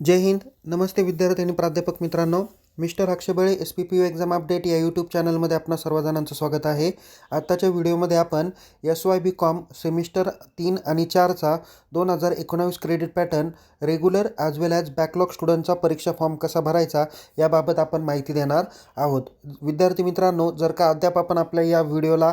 जय हिंद. नमस्ते विद्यार्थी आणि प्राध्यापक मित्रांनो. मिस्टर अक्षबळे SPPU एक्झाम अपडेट या यूट्यूब चॅनलमध्ये आपणा सर्वजणांचं स्वागत आहे. आत्ताच्या व्हिडिओमध्ये आपण SYBCom सेमिस्टर 3 आणि 4चा 2019 क्रेडिट पॅटर्न रेग्युलर ॲज वेल ॲज बॅकलॉग स्टुडंटचा परीक्षा फॉर्म कसा भरायचा याबाबत आपण माहिती देणार आहोत. विद्यार्थी मित्रांनो, जर का अद्याप आपण आपल्या या व्हिडिओला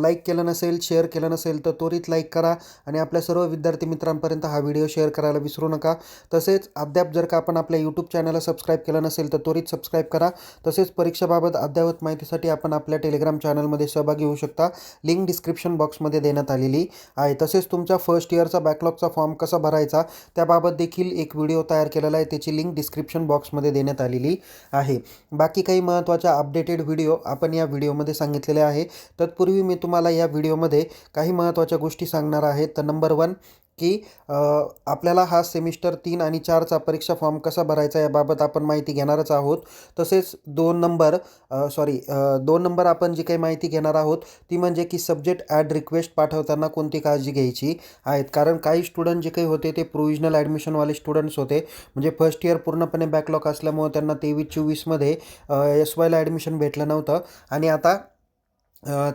लाईक केलं नसेल, शेअर केलं नसेल तर त्वरित लाईक करा आणि आपल्या सर्व विद्यार्थी मित्रांपर्यंत हा व्हिडिओ शेअर करायला विसरू नका. तसेच अद्याप जर का आपण आपल्या यूट्यूब चॅनलला सबस्क्राईब केलं नसेल तर त्वरित सबस्क्राईब करा. तसेच परीक्षेबाबत अद्ययावत माहितीसाठी आपण आपल्या टेलिग्राम चॅनलमध्ये सहभागी होऊ शकता. लिंक डिस्क्रिप्शन बॉक्समध्ये देण्यात आलेली आहे. तसेच तुमच्या फर्स्ट इयरचा बॅकलॉगचा फॉर्म कसा भरायचा त्याबाबत देखील एक व्हिडिओ तयार केलेला आहे. त्याची लिंक डिस्क्रिप्शन बॉक्समध्ये देण्यात आलेली आहे. बाकी काही महत्त्वाच्या अपडेटेड व्हिडिओ आपण या व्हिडिओमध्ये सांगितलेले आहे. तत्पूर्वी मी तुम्हाला या व्हिडिओमध्ये काही महत्त्वाच्या गोष्टी सांगणार आहे. तर नंबर 1 की आपल्याला हा सेमिस्टर 3 आणि 4चा परीक्षा फॉर्म कसा भरायचा याबाबत आपण माहिती घेणारच आहोत. तसेच 2 नंबर आपण जी काही माहिती घेणार आहोत ती म्हणजे की सब्जेक्ट ॲड रिक्वेस्ट पाठवताना कोणती काळजी घ्यायची आहेत. कारण काही स्टुडंट जे काही होते ते प्रोविजनल ॲडमिशनवाले स्टुडंट्स होते. म्हणजे फर्स्ट इयर पूर्णपणे बॅकलॉग असल्यामुळे त्यांना 23-24मध्ये SYला ॲडमिशन भेटलं नव्हतं आणि आता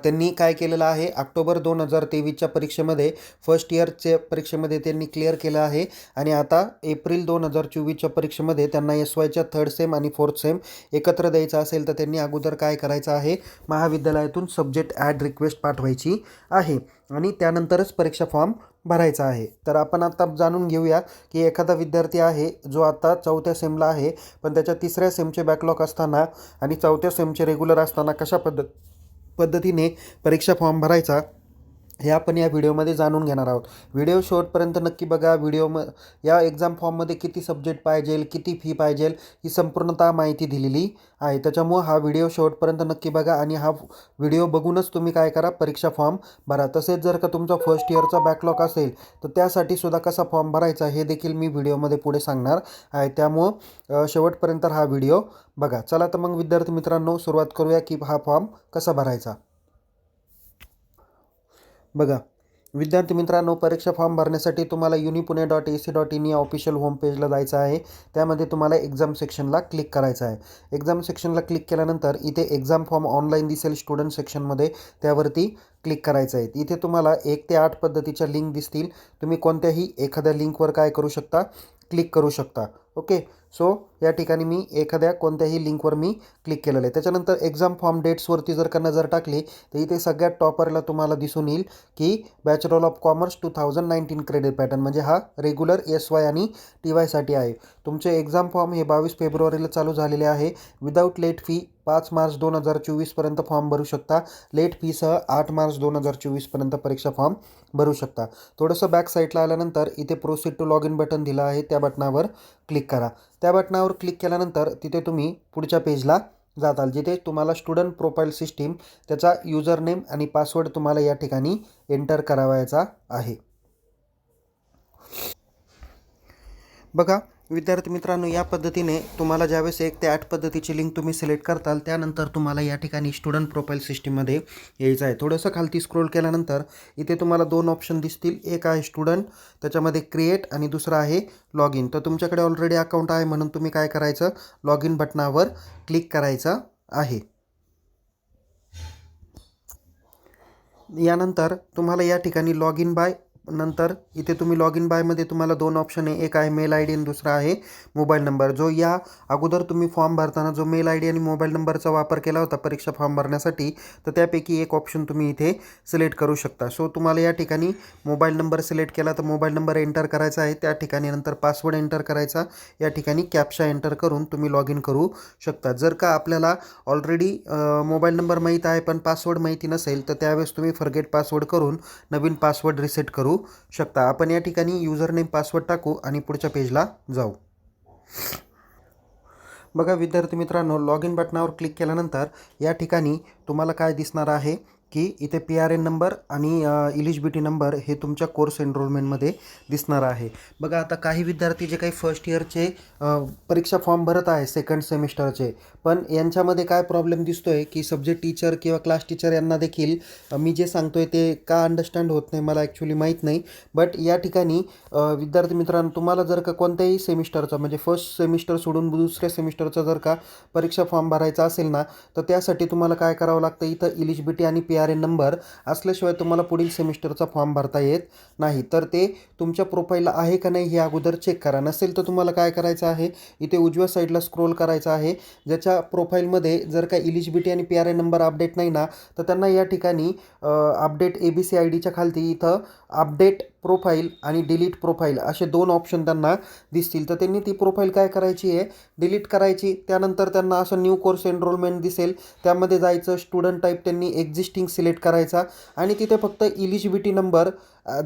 त्यांनी काय केलेलं आहे, ऑक्टोबर 2023च्या परीक्षेमध्ये फर्स्ट इयरच्या परीक्षेमध्ये त्यांनी क्लिअर केलं आहे आणि आता एप्रिल 2024च्या परीक्षेमध्ये त्यांना SYच्या थर्ड सेम आणि फोर्थ सेम एकत्र द्यायचं असेल तर त्यांनी अगोदर काय करायचं आहे, महाविद्यालयातून सब्जेक्ट ॲड रिक्वेस्ट पाठवायची आहे आणि त्यानंतरच परीक्षा फॉर्म भरायचा आहे. तर आपण आता जाणून घेऊया की एखादा विद्यार्थी आहे जो आता 4थ्या सेमला आहे पण त्याच्या 3ऱ्या सेमचे बॅकलॉग असताना आणि 4थ्या सेमचे रेग्युलर असताना कशा पद्धतीने परीक्षा फॉर्म भरायचा हे आपण या व्हिडिओमध्ये जाणून घेणार आहोत. व्हिडिओ शेवटपर्यंत नक्की बघा. या एक्झाम फॉर्ममध्ये किती सब्जेक्ट पाहिजे, किती फी पाहिजे ही संपूर्णतः माहिती दिलेली आहे. त्याच्यामुळं हा व्हिडिओ शेवटपर्यंत नक्की बघा आणि हा व्हिडिओ बघूनच तुम्ही काय करा, परीक्षा फॉर्म भरा. तसेच जर का तुमचा फर्स्ट इयरचा बॅकलॉग असेल तर त्यासाठी सुद्धा कसा फॉर्म भरायचा हे देखील मी व्हिडिओमध्ये पुढे सांगणार आहे. त्यामुळं शेवटपर्यंत हा व्हिडिओ बघा. चला तर मग विद्यार्थी मित्रांनो, सुरुवात करूया की हा फॉर्म कसा भरायचा. बघा विद्यार्थी मित्रांनो, परीक्षा फॉर्म भरण्यासाठी तुम्हाला unipune.ac.in या ऑफिशियल होम पेजला जायचं आहे. त्यामध्ये तुम्हाला एक्झाम सेक्शनला क्लिक करायचं आहे. एक्झाम सेक्शनला क्लिक केल्यानंतर इथे एक्झाम फॉर्म ऑनलाईन दिसेल स्टुडंट सेक्शनमध्ये, त्यावरती क्लिक करायचं आहे. इथे तुम्हाला 1 ते 8 पद्धतीच्या लिंक दिसतील. तुम्ही कोणत्याही एखाद्या लिंकवर काय करू शकता, क्लिक करू शकता. ओके. सो या ठिकाणी मी एखाद्या कोणत्याही लिंकवर मी क्लिक केलेलं आहे. त्याच्यानंतर एक्झाम फॉर्म डेट्सवरती जर का नजर टाकली तर इथे सगळ्यात टॉपरला तुम्हाला दिसून येईल की bachelor of commerce 2019 credit pattern, म्हणजे हा रेग्युलर SY आणि TYसाठी आहे. तुमचे एक्झाम फॉर्म हे 22 फेब्रुवारीला चालू झालेले आहे. विदाऊट लेट फी 5 मार्च 2024पर्यंत फॉर्म भरू शकता. लेट फीसह 8 मार्च 2024पर्यंत परीक्षा फॉर्म भरू शकता. थोडंसं बॅक साईडला आल्यानंतर इथे proceed to log in button दिलं आहे, त्या बटनावर क्लिक करा. त्या बटनावर क्लिक केल्यानंतर तिथे तुम्ही पुढच्या पेजला जाताल, जिथे तुम्हाला स्टुडंट प्रोफाईल सिस्टीम त्याचा युजर नेम आणि पासवर्ड तुम्हाला या ठिकाणी एंटर करावायचा आहे. बघा विद्यार्थी मित्रांनो, या पद्धतीने तुम्हाला ज्यावेळेस 1 ते 8 पद्धतीची लिंक तुम्ही सिलेक्ट करताल त्यानंतर तुम्हाला या ठिकाणी स्टुडंट प्रोफाईल सिस्टीममध्ये यायचं आहे. थोडंसं खालती स्क्रोल केल्यानंतर इथे तुम्हाला 2 ऑप्शन दिसतील. एक आहे स्टुडंट, त्याच्यामध्ये क्रिएट, आणि दुसरं आहे लॉग इन. तर तुमच्याकडे ऑलरेडी अकाउंट आहे म्हणून तुम्ही काय करायचं, लॉग इन बटनावर क्लिक करायचं आहे. यानंतर तुम्हाला या ठिकाणी लॉग इन बाय, नंतर इथे तुम्ही लॉग इन बायमध्ये तुम्हाला 2 ऑप्शन आहे. एक आहे मेल ID आणि दुसरा आहे मोबाईल नंबर. जो या अगोदर तुम्ही फॉर्म भरताना जो मेल ID आणि मोबाईल नंबरचा वापर केला होता परीक्षा फॉर्म भरण्यासाठी, तर त्यापैकी एक ऑप्शन तुम्ही इथे सिलेक्ट करू शकता. सो तुम्हाला या ठिकाणी मोबाईल नंबर सिलेक्ट केला तर मोबाईल नंबर एंटर करायचा आहे. त्या ठिकाणी नंतर पासवर्ड एंटर करायचा. या ठिकाणी कॅप्चा एंटर करून तुम्ही लॉग इन करू शकता. जर का आपल्याला ऑलरेडी मोबाईल नंबर माहीत आहे पण पासवर्ड माहिती नसेल तर त्यावेळेस तुम्ही फॉरगेट पासवर्ड करून नवीन पासवर्ड रिसेट करू शकता. आपण या ठिकाणी युजर नेम पासवर्ड टाकू आणि पुढच्या पेजला जाऊ. बघा विद्यार्थी मित्रांनो, लॉग इन बटनावर क्लिक केल्यानंतर या ठिकाणी तुम्हाला काय दिसणार आहे, की इथे PRN नंबर आणि इलिजिबिलिटी नंबर हे तुमच्या कोर्स एनरोलमेंटमध्ये दिसणार आहे. बघा आता काही विद्यार्थी जे काही फर्स्ट इयरचे परीक्षा फॉर्म भरत आहे सेकंड सेमिस्टरचे, पण यांच्यामध्ये काय प्रॉब्लेम दिसतो आहे की सब्जेक्ट टीचर किंवा क्लास टीचर यांना देखील मी जे सांगतो आहे ते का अंडरस्टँड होत नाही मला ॲक्च्युली माहीत नाही. बट या ठिकाणी विद्यार्थी मित्रांनो, तुम्हाला जर का कोणत्याही सेमिस्टरचा म्हणजे फर्स्ट सेमिस्टर सोडून दुसऱ्या सेमिस्टरचा जर का परीक्षा फॉर्म भरायचा असेल ना, तर त्यासाठी तुम्हाला काय करावं लागतं, इथं इलिजिबिलिटी आणि PRN नंबर असल्याशिवाय तुम्हाला पुढील सेमिस्टरचा फॉर्म भरता येत नाही. तर ते तुमच्या प्रोफाईलला आहे का नाही हे अगोदर चेक करा. नसेल तर तुम्हाला काय करायचं आहे, इथे उजव्या साईडला स्क्रोल करायचं आहे. ज्याच्या प्रोफाईलमध्ये जर का इलिजिबिलिटी आणि PRN नंबर अपडेट नाही ना, तर त्यांना या ठिकाणी अपडेट ABC IDच्या खालती इथं अपडेट प्रोफाईल आणि डिलीट प्रोफाईल असे 2 ऑप्शन त्यांना दिसतील. तर त्यांनी ती प्रोफाईल काय करायची आहे, डिलीट करायची. त्यानंतर त्यांना असं न्यू कोर्स एनरोलमेंट दिसेल, त्यामध्ये जायचं, स्टुडंट टाईप त्यांनी एक्झिस्टिंग सिलेक्ट करायचा आणि तिथे फक्त इलिजिबिलिटी नंबर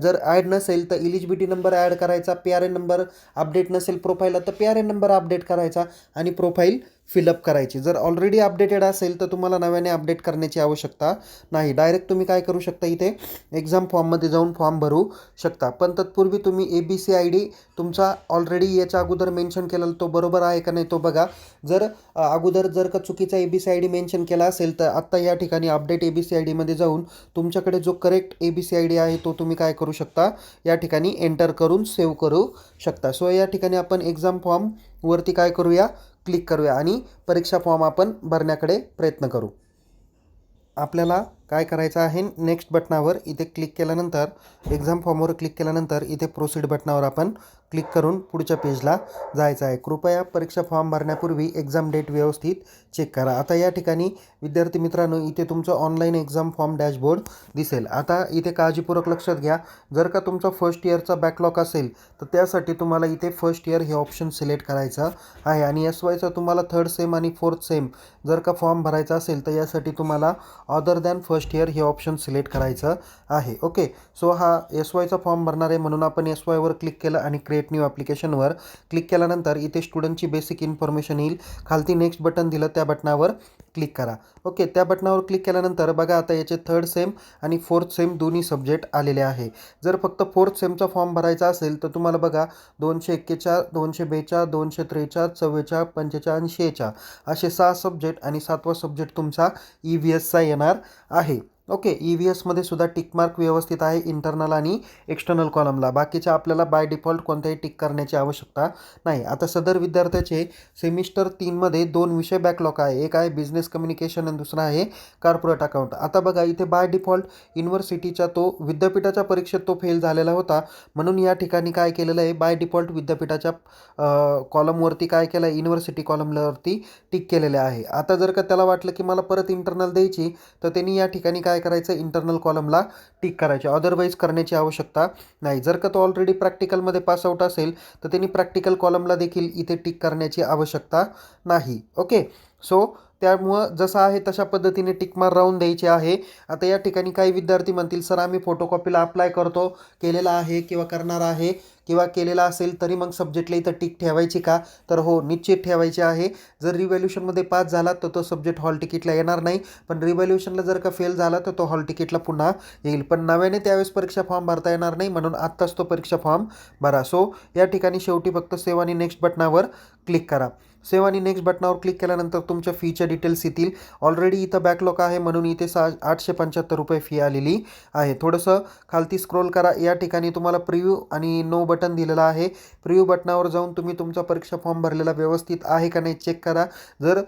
जर ॲड नसेल तर इलिजिबिलिटी नंबर ॲड करायचा, PRN नंबर अपडेट नसेल प्रोफाईलला तर PRN नंबर अपडेट करायचा आणि प्रोफाईल फिलअप करायची. जर ऑलरेडी अपडेटेड असेल तर तुम्हाला नव्याने अपडेट करण्याची आवश्यकता नाही. डायरेक्ट तुम्ही काय करू शकता, इथे एक्झाम फॉर्ममध्ये जाऊन फॉर्म भरू शकता. पण तत्पूर्वी तुम्ही ABC ID तुमचा ऑलरेडी याच्या अगोदर मेन्शन केलेला तो बरोबर आहे का नाही तो बघा. जर अगोदर जर का चुकीचा ABC ID मेन्शन केला असेल तर आत्ता या ठिकाणी अपडेट ABC ID मध्ये जाऊन तुमच्याकडे जो करेक्ट ABC ID आहे तो तुम्ही काय करू शकता, या ठिकाणी एंटर करून सेव्ह करू शकता. सो या ठिकाणी आपण एक्झाम फॉर्मवरती काय करूया, क्लिक करूया आणि परीक्षा फॉर्म आपण भरण्याकडे प्रयत्न करू. आपल्याला काय करायचं आहे, नेक्स्ट बटनावर इथे क्लिक केल्यानंतर एक्झाम फॉर्मवर क्लिक केल्यानंतर इथे प्रोसीड बटनावर आपण क्लिक करून पुढच्या पेजला जायचं आहे. कृपया परीक्षा फॉर्म भरण्यापूर्वी एक्झाम डेट व्यवस्थित चेक करा. आता या ठिकाणी विद्यार्थी मित्रांनो, इथे तुमचं ऑनलाईन एक्झाम फॉर्म डॅशबोर्ड दिसेल. आता इथे काळजीपूर्वक लक्षात घ्या, जर का तुमचा फर्स्ट इयरचा बॅकलॉग असेल तर त्यासाठी तुम्हाला इथे फर्स्ट इयर हे ऑप्शन सिलेक्ट करायचं आहे आणि SYचा तुम्हाला थर्ड सेम आणि फोर्थ सेम जर का फॉर्म भरायचा असेल तर यासाठी तुम्हाला अदर दॅन फर्स्ट इयर हे ऑप्शन सिलेक्ट करायचं आहे. ओके, सो हा SYचा फॉर्म भरणार आहे म्हणून आपण SYवर क्लिक केलं आणि क्रिएट न्यू ॲप्लिकेशनवर क्लिक केल्यानंतर इथे स्टुडंटची बेसिक इन्फॉर्मेशन येईल. खालती नेक्स्ट बटन दिलं त्या बटनावर क्लिक करा. ओके, त्या बटनावर क्लिक केल्यानंतर बघा आता याचे थर्ड सेम आणि फोर्थ सेम दोन्ही सब्जेक्ट आलेले आहे. जर फक्त फोर्थ सेमचा फॉर्म भरायचा असेल तर तुम्हाला बघा 241, 242, 243, 44, 45 आणि 46 असे 6 सब्जेक्ट आणि 7वा सब्जेक्ट तुमचा EVSचा येणार आहे. ओके, EVSमध्ये सुद्धा टिकमार्क व्यवस्थित आहे इंटरनल आणि एक्सटर्नल कॉलमला. बाकीच्या आपल्याला बाय डिफॉल्ट कोणत्याही टिक करण्याची आवश्यकता नाही. आता सदर विद्यार्थ्याचे सेमिस्टर 3मध्ये 2 विषय बॅकलॉग आहे. एक आहे बिझनेस कम्युनिकेशन आणि दुसरा आहे कॉर्पोरेट अकाउंट. आता बघा इथे बाय डिफॉल्ट युनिव्हर्सिटीच्या तो विद्यापीठाच्या परीक्षेत तो फेल झालेला होता म्हणून या ठिकाणी काय केलेलं आहे, बाय डिफॉल्ट विद्यापीठाच्या कॉलमवरती काय केलं आहे, युनिव्हर्सिटी कॉलमवरती टिक केलेले आहे. आता जर का त्याला वाटलं की मला परत इंटरनल द्यायची तर त्यांनी या ठिकाणी काय करायचं, इंटरनल कॉलमला टिक करायचे, अदरवाईज करण्याची आवश्यकता नाही. जर का तो ऑलरेडी प्रॅक्टिकलमध्ये पासआउट असेल तर त्यांनी प्रॅक्टिकल कॉलमला देखील इथे टिक करण्याची आवश्यकता नाही. ओके, सो त्यामुळं जसं आहे तशा पद्धतीने टिकमार राहून द्यायचे आहे. आता या ठिकाणी काही विद्यार्थी म्हणतील सर आम्ही फोटोकॉपीला अप्लाय करतो, केलेला आहे किंवा करणार आहे किंवा केलेला असेल तरी मग सब्जेक्टला इथं टिक ठेवायची का, तर हो निश्चित ठेवायची आहे. जर रिव्हॅल्युशनमध्ये पास झाला तर तो सब्जेक्ट हॉल तिकीटला येणार नाही, पण रिव्हॅल्युशनला जर का फेल झाला तर तो हॉल तिकीटला पुन्हा येईल. पण नव्याने त्यावेळेस परीक्षा फॉर्म भरता येणार नाही म्हणून आत्ताच तो परीक्षा फॉर्म भरा. सो या ठिकाणी शेवटी फक्त सेव्ह आणि नेक्स्ट बटनावर क्लिक करा. सेव्ह आणि नेक्स्ट बटनावर क्लिक केल्यानंतर तुमच्या फीच्या डिटेल्स येतील. ऑलरेडी इथं बॅकलॉग आहे म्हणून इथे 875 रुपये फी आलेली आहे. थोडंसं खालती स्क्रोल करा. या ठिकाणी तुम्हाला प्रिव्ह्यू आणि नो बटन दिलेलं आहे. प्रिव्ह्यू बटनावर जाऊन तुम्ही तुमचा परीक्षा फॉर्म भरलेला व्यवस्थित आहे का नाही चेक करा. जर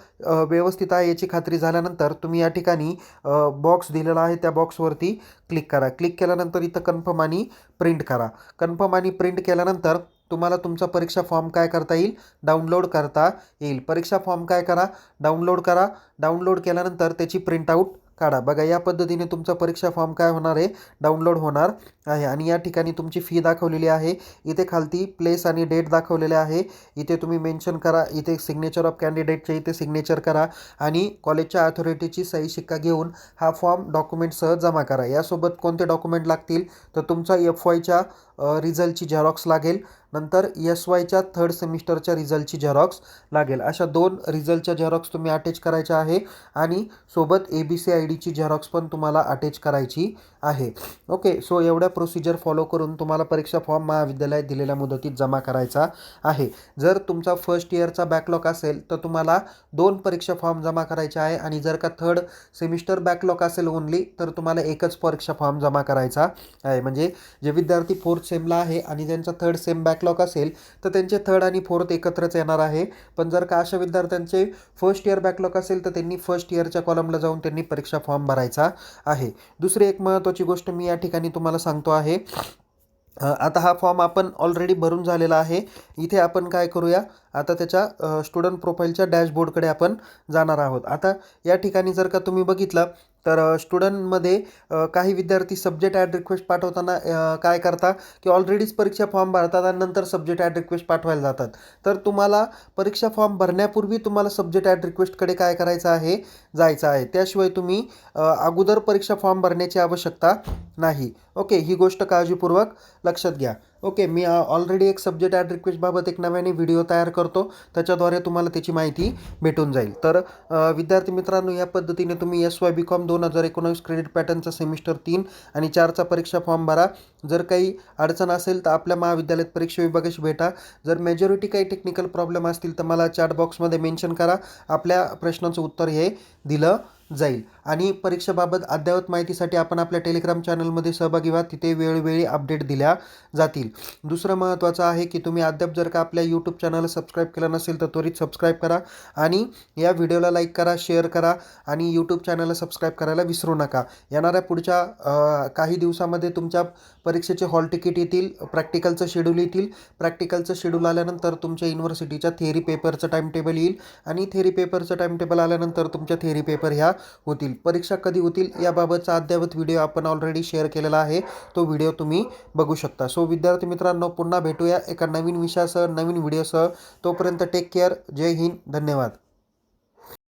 व्यवस्थित आहे याची खात्री झाल्यानंतर तुम्ही या ठिकाणी बॉक्स दिलेला आहे त्या बॉक्सवरती क्लिक करा. क्लिक केल्यानंतर इथं कन्फर्म आणि प्रिंट करा. कन्फर्म आणि प्रिंट केल्यानंतर तुम्हाला तुमचा परीक्षा फॉर्म काय करता येईल, डाउनलोड करता येईल. परीक्षा फॉर्म काय करा, डाउनलोड करा. डाउनलोड केल्यानंतर त्याची प्रिंटआउट काढा. बघा या पद्धतीने तुमचा परीक्षा फॉर्म काय होणार आहे, डाउनलोड होणार आहे आणि या ठिकाणी तुमची फी दाखवलेली आहे. इथे खालती प्लेस आणि डेट दाखवलेले आहे. इथे तुम्ही मेन्शन करा. इथे सिग्नेचर ऑफ कॅन्डिडेटचे इथे सिग्नेचर करा आणि कॉलेजच्या अथॉरिटीची सही शिक्का घेऊन हा फॉर्म डॉक्युमेंटसह जमा करा. यासोबत कोणते डॉक्युमेंट लागतील तर तुमचा FYच्या रिझल्टची झेरॉक्स लागेल. नंतर SYच्या थर्ड सेमिस्टरच्या रिझल्टची झेरॉक्स लागेल. अशा 2 रिझल्टच्या झेरॉक्स तुम्ही अटॅच करायच्या आहे आणि सोबत ABC IDची झेरॉक्स पण तुम्हाला अटॅच करायची आहे. ओके, सो एवढ्या प्रोसिजर फॉलो करून तुम्हाला परीक्षा फॉर्म महाविद्यालयात दिलेल्या मुदतीत जमा करायचा आहे. जर तुमचा फर्स्ट इयरचा बॅकलॉग असेल तर तुम्हाला 2 परीक्षा फॉर्म जमा करायचे आहे आणि जर का थर्ड सेमिस्टर बॅकलॉग असेल ओनली तर तुम्हाला एकच परीक्षा फॉर्म जमा करायचा आहे. म्हणजे जे विद्यार्थी 4th सेमला आहे आणि ज्यांचा थर्ड सेम बॅकलॉग असेल तर त्यांचे थर्ड आणि फोर्थ एकत्रच येणार आहे. पण जर का अशा विद्यार्थ्यांचे फर्स्ट इयर बॅकलॉग असेल तर त्यांनी फर्स्ट इयरच्या कॉलमला जाऊन त्यांनी परीक्षा फॉर्म भरायचा आहे. दुसरी एक महत्त्वाची गोष्ट मी या ठिकाणी तुम्हाला सांगतो आहे. आता हा फॉर्म आपण ऑलरेडी भरून झालेला आहे. इथे आपण काय करूया, आता त्याच्या स्टुडंट प्रोफाईलच्या डॅशबोर्डकडे आपण जाणार आहोत. आता या ठिकाणी जर का तुम्ही बघितलं तर स्टुडंटमध्ये काही विद्यार्थी सब्जेक्ट ॲड रिक्वेस्ट पाठवताना काय करता की ऑलरेडीच परीक्षा फॉर्म भरतात आणि नंतर सब्जेक्ट ॲड रिक्वेस्ट पाठवायला जातात. तर तुम्हाला परीक्षा फॉर्म भरण्यापूर्वी तुम्हाला सब्जेक्ट ॲड रिक्वेस्टकडे काय करायचं आहे, जायचं आहे. त्याशिवाय तुम्ही अगोदर परीक्षा फॉर्म भरण्याची आवश्यकता नाही. ओके, ही गोष्ट काळजीपूर्वक लक्षात घ्या. ओके, मी ऑलरेडी एक सब्जेक्ट ॲड रिक्वेस्टबाबत एक नव्याने व्हिडिओ तयार करतो. त्याच्याद्वारे तुम्हाला त्याची माहिती भेटून जाईल. तर विद्यार्थी मित्रांनो, या पद्धतीने तुम्ही SY BCom 2019 क्रेडिट पॅटर्नचा सेमिस्टर 3 आणि 4चा परीक्षा फॉर्म भरा. जर काही अडचण असेल तर आपल्या महाविद्यालयात परीक्षा विभागाशी भेटा. जर मेजॉरिटी काही टेक्निकल प्रॉब्लेम असतील तर मला चॅट बॉक्समध्ये मेन्शन करा. आपल्या प्रश्नाचं उत्तर हे दिलं जाईल. आणि परीक्षेबाबत अद्ययावत माहितीसाठी आपण आपल्या टेलिग्राम चॅनलमध्ये सहभागी व्हा. तिथे वेळोवेळी अपडेट दिल्या जातील. दुसरं महत्त्वाचं आहे की तुम्ही अद्याप जर का आपल्या यूट्यूब चॅनलला सबस्क्राईब केलं नसेल तर त्वरित सबस्क्राईब करा आणि या व्हिडिओला लाईक करा, शेअर करा आणि यूट्यूब चॅनलला सबस्क्राईब करायला विसरू नका. येणाऱ्या पुढच्या काही दिवसामध्ये तुमच्या परीक्षेचे हॉल तिकीट येतील, प्रॅक्टिकलचं शेड्यूल येतील. प्रॅक्टिकलचं शेड्यूल आल्यानंतर तुमच्या युनिव्हर्सिटीच्या थेअरी पेपरचं टाईम टेबल येईल आणि थेअरी पेपरचं टाईम टेबल आल्यानंतर तुमच्या थेअरी पेपर ह्या होतील. परीक्षा कधी होतील याबाबतचा अद्ययावत व्हिडिओ आपण ऑलरेडी शेअर केलेला आहे. तो व्हिडिओ तुम्ही बघू शकता. सो विद्यार्थी मित्रांनो, पुन्हा भेटूया एका नवीन विषयासह, नवीन व्हिडिओसह. तोपर्यंत टेक केअर. जय हिंद. धन्यवाद.